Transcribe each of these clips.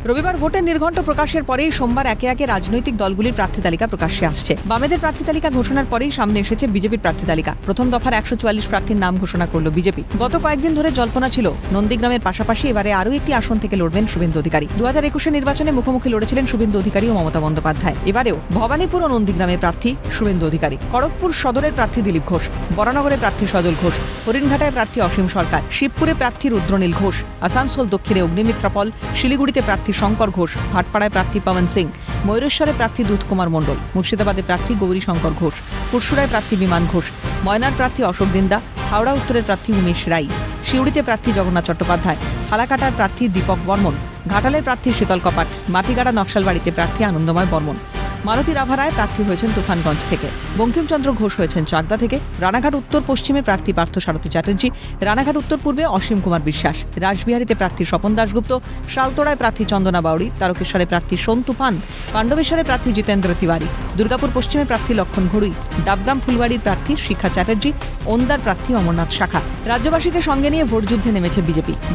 রবিবার ভোটের নির্ঘণ্ট প্রকাশের পরেই সোমবার একে একে রাজনৈতিক দলগুলির প্রার্থী তালিকা প্রকাশ্যে আসছে। বামেদের প্রার্থী তালিকা ঘোষণার পরেই সামনে এসেছে বিজেপির প্রার্থী তালিকা। প্রথম দফার 144 প্রার্থীর নাম ঘোষণা করল বিজেপি। গত কয়েকদিন ধরে জল্পনা ছিল নন্দীগ্রামের পাশাপাশি এবারে আরও একটি আসন থেকে লড়বেন শুভেন্দু অধিকারী। 2021 নির্বাচনে মুখোমুখি লড়েছিলেন শুভেন্দু অধিকারী ও মমতা বন্দ্যোপাধ্যায়। এবারেও ভবানীপুর ও নন্দীগ্রামের প্রার্থী শুভেন্দু অধিকারী, খড়গপুর সদরের প্রার্থী দিলীপ ঘোষ, বরানগরের প্রার্থী সজল ঘোষ, হরিণঘাটায় প্রার্থী অসীম সরকার, শিবপুরে প্রার্থী রুদ্রনীল ঘোষ, আসানসোল দক্ষিণে অগ্নিমিত্রা পল, শিলিগুড়িতে প্রার্থী শঙ্কর ঘোষ, ভাটপাড়ায় প্রার্থী পবন সিং, ময়ূরেশ্বরে প্রার্থী দুধ কুমার মণ্ডল, মুর্শিদাবাদে প্রার্থী গৌরী শঙ্কর ঘোষ, পুরসুরায় প্রার্থী বিমান ঘোষ, ময়নার প্রার্থী অশোক দিন্দা, হাওড়া উত্তরের প্রার্থী উমেশ রাই, সিউড়িতে প্রার্থী জগন্নাথ চট্টোপাধ্যায়, ফালাকাটার প্রার্থী দীপক বর্মন, ঘাটালের প্রার্থী শীতল কপাট, মাটিগাড়া নকশালবাড়িতে প্রার্থী আনন্দময় বর্মন, মালতী রাভারায় প্রার্থী হয়েছেন তুফানগঞ্জ থেকে, বঙ্কিমচন্দ্র ঘোষ হয়েছেন চাকদা থেকে, রানাঘাট উত্তর পশ্চিমে প্রার্থী পার্থ সারথী চ্যাটার্জি, রানাঘাট উত্তর পূর্বে অসীম কুমার বিশ্বাস, রাসবিহারীতে প্রার্থী স্বপন দাশগুপ্ত, শালতোড়ায় প্রার্থী চন্দনা বাউড়ি, তারকেশ্বরে প্রার্থী সন্তু পান, পাণ্ডবেশ্বরে প্রার্থী জিতেন্দ্র তিওয়ারি, দুর্গাপুর পশ্চিমে প্রার্থী লক্ষণ ঘড়ুই, ডাবগ্রাম ফুলবাড়ির প্রার্থী শিখা চ্যাটার্জি, ওন্দার প্রার্থী অমরনাথ শাখা। রাজ্যবাসীকে সঙ্গে নিয়ে ভোট যুদ্ধে নেমেছে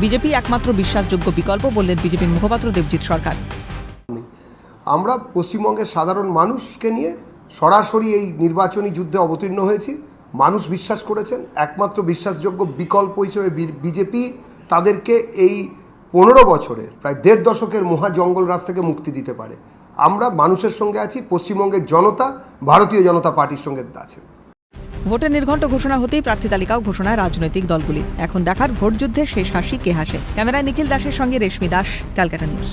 বিজেপি একমাত্র বিশ্বাসযোগ্য বিকল্প বললেন বিজেপির মুখপাত্র দেবজিৎ সরকার। আমরা পশ্চিমবঙ্গের সাধারণ মানুষকে নিয়ে সরাসরি এই নির্বাচনী যুদ্ধে অবতীর্ণ হয়েছি। মানুষ বিশ্বাস করেছেন একমাত্র বিশ্বাসযোগ্য বিকল্প হিসেবে বিজেপি তাদেরকে এই 15 বছরের প্রায় 1.5 দশকের মহা জঙ্গলরাজ থেকে মুক্তি দিতে পারে। আমরা মানুষের সঙ্গে আছি, পশ্চিমবঙ্গের জনতা ভারতীয় জনতা পার্টির সঙ্গে আছে। ভোটের নির্ঘণ্ট ঘোষণা হতেই প্রার্থী তালিকাও ঘোষণায় রাজনৈতিক দলগুলি। এখন দেখার ভোট যুদ্ধে শেষ হাসি কে হাসে। ক্যামেরায় নিখিল দাসের সঙ্গে রেশমি দাস, ক্যালকাটা নিউজ।